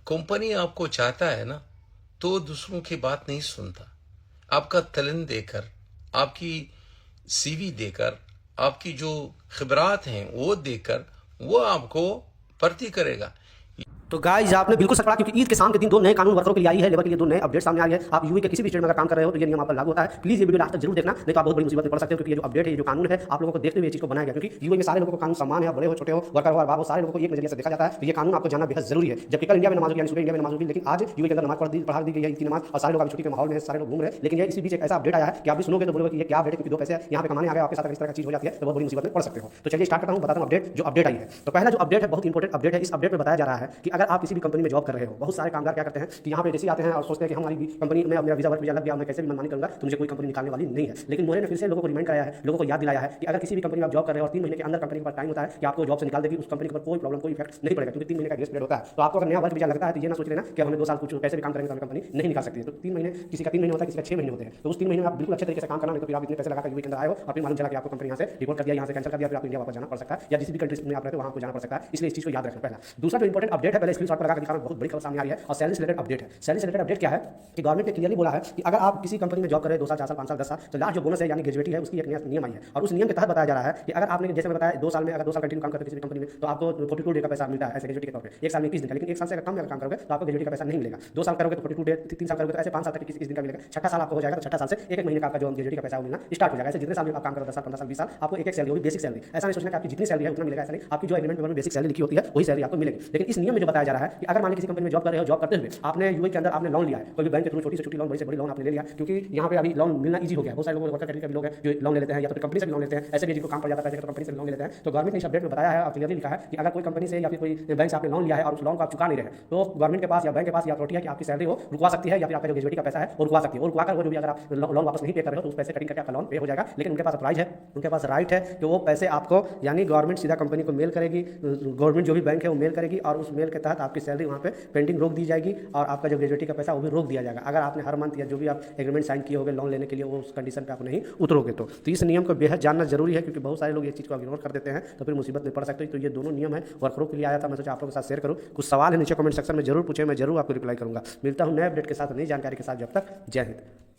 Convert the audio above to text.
Company आपको चाहता है ना, तो दूसरों की बात नहीं सुनता। आपका टैलेंट देकर, आपकी सीवी देकर, आपकी जो खबरात हैं वो देकर वो आपको भर्ती करेगा। तो गाइस आपने बिल्कुल सच पढ़ा, क्योंकि ईद के शाम के दिन दो नए कानून वर्करों के लिए आई है, लेबर के लिए दो नए अपडेट सामने आ रही है। आप यूए के किसी भी स्टेट में अगर काम कर रहे हो तो ये नियम आप पर लागू होता है। प्लीज ये वीडियो लास्ट तक जरूर देखना, नहीं तो आप बहुत बड़ी मुसीबत में पड़ सकते हो, क्योंकि ये जो अपडेट है, ये जो कानून है, आप लोगों को देखते हुए ये चीज को बनाया गया, क्योंकि यूए में सारे लोगों को कानून समान है, बड़े हो छोटे हो, वर्कर हो बाप हो, सारे लोगों को एक नजरिए से देखा जाता है। तो ये कानून आपको जानना बेहद जरूरी है। जबकि कल इंडिया में नमाज होगी, यानी सुबह इंडिया में नमाज होगी, लेकिन आज यूए के अंदर नमाज पढ़ा दी गई है, ईद की नमाज, और सारे लोग अभी छुट्टी के माहौल में सारे लोग घूम रहे हैं। लेकिन ये इसी बीच एक ऐसा अपडेट आया है कि आप भी सुनोगे तो बोलोगे कि ये क्या अपडेट है, क्योंकि दो पैसे यहाँ पे कमाने आ गए, आपके साथ इस तरह की चीज हो जाती है तो बहुत बड़ी मुसीबत में पड़ सकते हो। तो चलिए स्टार्ट करता हूँ, बताता हूँ अपडेट जो अपडेट आई है। तो पहला जो अपडेट है बहुत इंपॉर्टेंट अपडेट है। इस अपडेट में बताया जा रहा है कि अगर आप किसी भी कंपनी में जॉब कर रहे हो, बहुत सारे कामगार क्या करते हैं कि यहाँ पे जैसे आते हैं और सोचते हैं कि हमारी कंपनी में मेरा वीजा वर्क वीजा लग गया, मैं कैसे भी मनमानी करूंगा तो मुझे कोई कंपनी निकालने वाली नहीं है। लेकिन मोरे ने फिर से लोगों को रिमाइंड कराया है, लोगों को याद दिलाया है कि अगर किसी भी कंपनी में आप जॉब कर रहे हो और 3 महीने के अंदर कंपनी के पास टाइम होता है कि आपको जॉब से निकाल देगी, उस कंपनी के ऊपर कोई प्रॉब्लम कोई इफेक्ट नहीं पड़ेगा, क्योंकि 3 महीने का ग्रेस पीरियड होता है। तो आपको अगर नया वर्क वीजा लगता है तो ये ना सोच लेना कि हमें 2 साल कुछ पैसे भी काम करेंगे तो हमें कंपनी नहीं निकाल सकती है। तो 3 महीने, किसी का 3 महीने होता है, किसी का 6 महीने होते हैं। तो उस 3 महीने में आप बिल्कुल अच्छे तरीके से काम करना, नहीं तो फिर आप इतने पैसे लगाकर यूए के अंदर आए हो और फिर मालूम चला कि आपको कंपनी यहाँ से रिपोर्ट कर दिया, यहाँ से कैंसिल कर दिया, फिर आपको इंडिया वापस जाना पड़ सकता है, या जिस भी कंट्रीज में आप रहते हो वहाँ को जाना पड़ सकता है। इसलिए इस चीज को याद रखना पहला। दूसरा जो इंपॉर्टेंट अपडेट है, पहले स्क्रीनशॉट पर लगाकर दिखाना, बहुत बड़ी खबर सामने आ रही है और सैलरी से रिलेटेड अपडेट है। सैलरी से रिलेटेड अपडेट क्या है कि गवर्नमेंट ने क्लियरली बोला है कि अगर आप किसी कंपनी में जॉब कर रहे हो 2 साल 4 साल 5 साल 10 साल, तो लास्ट जो बोनस है यानी ग्रेजुएटी है, उसकी एक नया नियम आई है। और उस नियम के तहत बताया जा रहा है कि अगर आपने, जैसे मैं बताया, 2 साल में अगर 2 साल कंटिन्यू काम करते किसी भी कंपनी में तो आपको 42 डे का पैसा मिलता है ऐसे ग्रेजुएटी के तौर पे। 1 साल में 21 दिन का, लेकिन 1 साल से अगर कम में काम करोगे तो आपको ग्रेजुएटी का पैसा नहीं मिलेगा। 2 साल करोगे तो 42 डे, 3 साल करोगे तो ऐसे 5 साल तक 21 दिन का मिलेगा। छठा साल आपको हो जाएगा तो छठा साल से एक महीने का आपका जो ग्रेजुएटी का पैसा मिलना स्टार्ट हो जाएगा। ऐसे जितने साल में आप काम करो, 10 साल 15 साल 20 साल, आपको एक सैलरी होगी, बेसिक सैलरी। ऐसा नहीं सोचना कि आपकी जितनी सैलरी है उतना मिलेगा, ऐसा नहीं। आपकी जो एग्रीमेंट में बेसिक सैलरी लिखी होती है वही सैलरी आपको मिलेगी। लेकिन इस नियम में जो बताया जा रहा है कि अगर मान लीजिए किसी कंपनी में जॉब कर रहे हो, जॉब करते हुए आपने यूए के अंदर आपने लोन लिया है, कोई भी बैंक के थ्रू छोटी से छोटी लोन, बड़ी से बड़ी लोन आपने ले लिया, क्योंकि यहाँ पे अभी लोन मिलना ईजी हो गया। बहुत सारे लोग वर्कर कैटेगरी के लोग हैं जो लोन ले लेते हैं, या तो कंपनी से भी लोन लेते हैं, ऐसे भी जिनको काम पड़ जाता है तो कंपनी से लोन ले लेते हैं। तो गवर्नमेंट ने इस अपडेट में बताया है और क्लियरली लिखा है कि अगर कोई कंपनी से या फिर कोई बैंक से आपने लोन लिया है और उस लोन को आप चुका नहीं रहे, तो गवर्नमेंट के पास या बैंक के पास या अथॉरिटी है कि आपकी सैलरी हो रुकवा सकती है, या फिर आपका जो ग्रेजुएटी का पैसा है वो रुकवा सकती है। और रुकवा कर वो जो भी अगर आप लोन वापस नहीं पे कर रहे हो तो उस पैसे कटिंग करके आपका लोन पे हो जाएगा। लेकिन उनके पास अप्राइज है, उनके पास राइट है कि वो पैसे आपको, यानी गवर्नमेंट सीधा कंपनी को मेल करेगी, गवर्नमेंट जो भी बैंक है वो मेल करेगी और उस मेल के तहत आपकी सैलरी वहाँ पे पेंडिंग रोक दी जाएगी और आपका जो ग्रेजुएटी का पैसा वो भी रोक दिया जाएगा, अगर आपने हर मंथ या जो भी आप एग्रीमेंट साइन किए होगे लोन लेने के लिए वो उस कंडीशन पे आप नहीं उतरोगे। तो इस नियम को बेहद जानना जरूरी है, क्योंकि बहुत सारे लोग ये चीज़ को इग्नोर कर देते हैं तो फिर मुसीबत में पड़ सकते हैं। तो ये दोनों नियम है, वर्करों के लिए आया था, मैं सोचा आप लोगों के साथ शेयर करूँ। कुछ सवाल है नीचे कमेंट सेक्शन में जरूर पूछे, मैं जरूर आपको रिप्लाई करूँगा। मिलता हूँ नए अपडेट के साथ, नई जानकारी के साथ, जब तक जय हिंद।